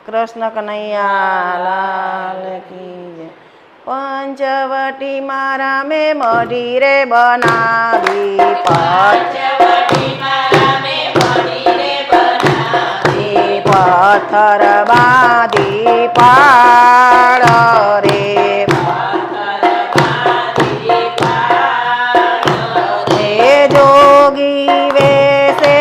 કૃષ્ણ કનૈયા લાલ કી જય। પંચવટી મારા મે મઢી રે બનાવી, પંચવટી મારા મે મઢી રે બનાવી, પથ્થર બાંધી પાડ રે, પથ્થર બાંધી પાડ રે, જોગી વેશે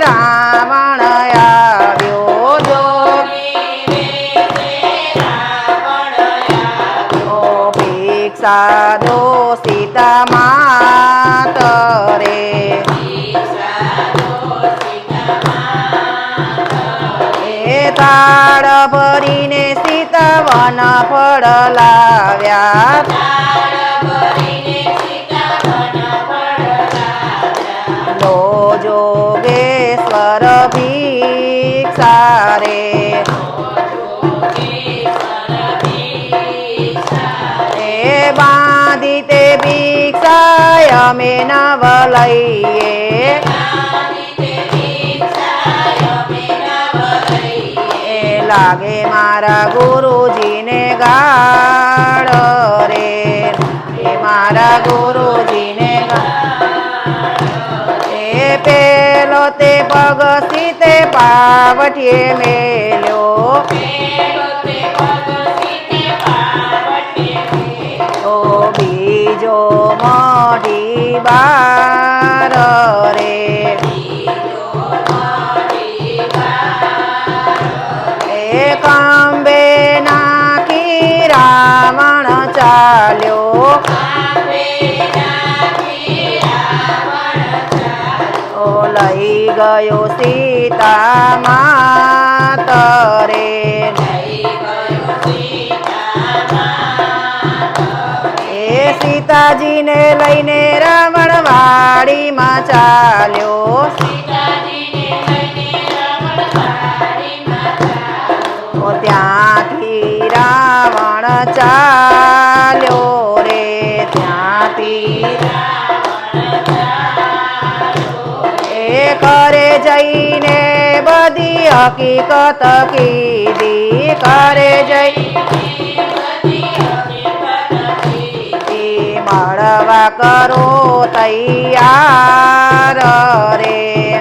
રાવણ આવ્યો, જોગી વેશે રાવણ આવ્યો, ભિક્ષા દો સીતા માત રે, ભિક્ષા દો સીતા માત રે, તાળ ભરીને સીતા વન ફળ લાવ્યા, તાળ ભરીને સીતા વન ફળ લાવ્યા, લો જોગેશ્વર ભિક્ષા રે, જોગેશ્વર ભિક્ષા રે, બાંધી તે ભિક્ષા અમે નવ લઈએ, બાંધી તે ભિક્ષા અમે નવ લઈએ, લાગે મારા ગુરુજીને ગાળ રે, મારા ગુરુજીને પેલો તે પગ સીતે પાવઠીએ મેલ્યો, પેલો તે પગ સીતે પાવઠીએ મેલ્યો, બીજો મઢી બાર રે, બીજો મઢી બાર રે, કાંબે નાખી રાવણ ચાલ્યો, કાંબે નાખી રાવણ ચાલ્યો, લઈ ગયો સીતા માત રે, લઈ ગયો સીતા માત રે, સીતાજીને લઈને રાવણ વાડીમાં ચાલ્યો, સીતાજીને લઈને રાવણ વાડીમાં ચાલ્યો, ત્યાંથી રાવણ ચાલ્યો રે, ત્યાંથી રાવણ ચાલ્યો રે, કરે જઈને બધી હકીકત કીધી, કરે જઈ મળવા કરો તૈયાર રે,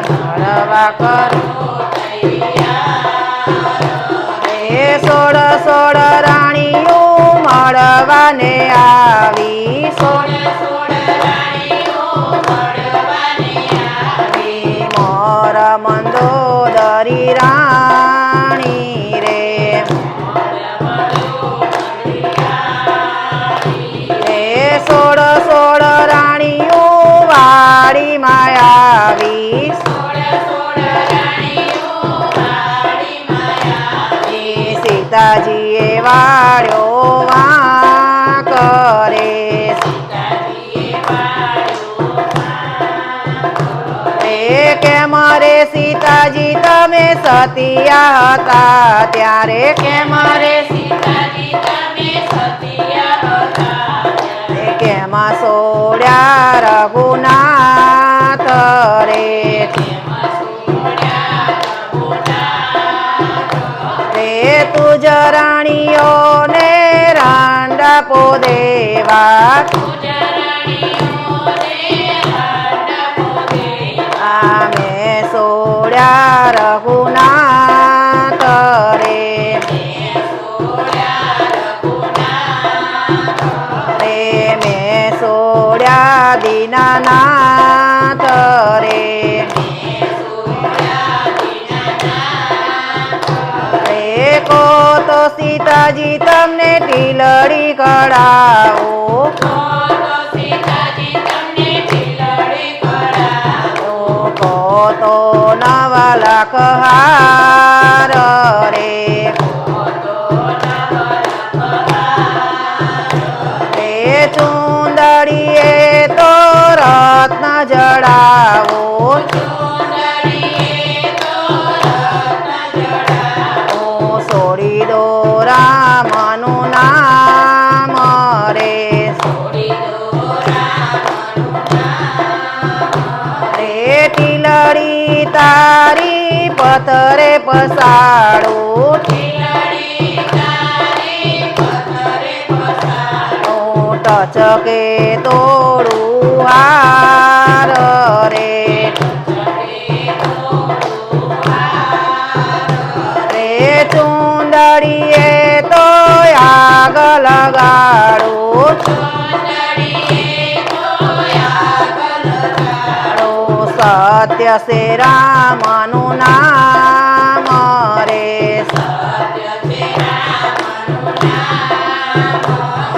મળવા કરો રે, સોળ સોળ રાણીઓ મળવાને આવી, સોળ મોર મંદોદરી રાણી રે, સોળ સોળ રાણીઓ વાડીમાં આવી, સીતાજીએ વાળ્યો વાંક રે, કેમ રે સીતાજી તમે સતિયા હતા ત્યારે, કેમ રે સીતાજી તમે સતિયા હતા ત્યારે, કેમ સોડ્યા રઘુનાથ રે, તુજ રાણીઓને રાંડા દેવા, આમે સોડ્યા રઘુનાથ રે, મેં સોડ્યા દીનાનાથ રે, કો તો સીતાજી તમને ટીલડી કઢાવો, કો તો 9 લાખ હાર રે, ચુંદડીએ તો રત્ન જડાવો, સોડી દો રામનું નામ રે, ટીલડી તારી પથરે પસાડું, ચકે તોડું હાર રે રે ચુંદડીએ તો આગ લગાડું સત્ય સે રામનું નામ રે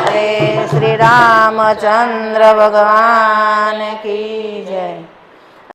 રે શ્રી રામચંદ્ર ભગવાન કી જય.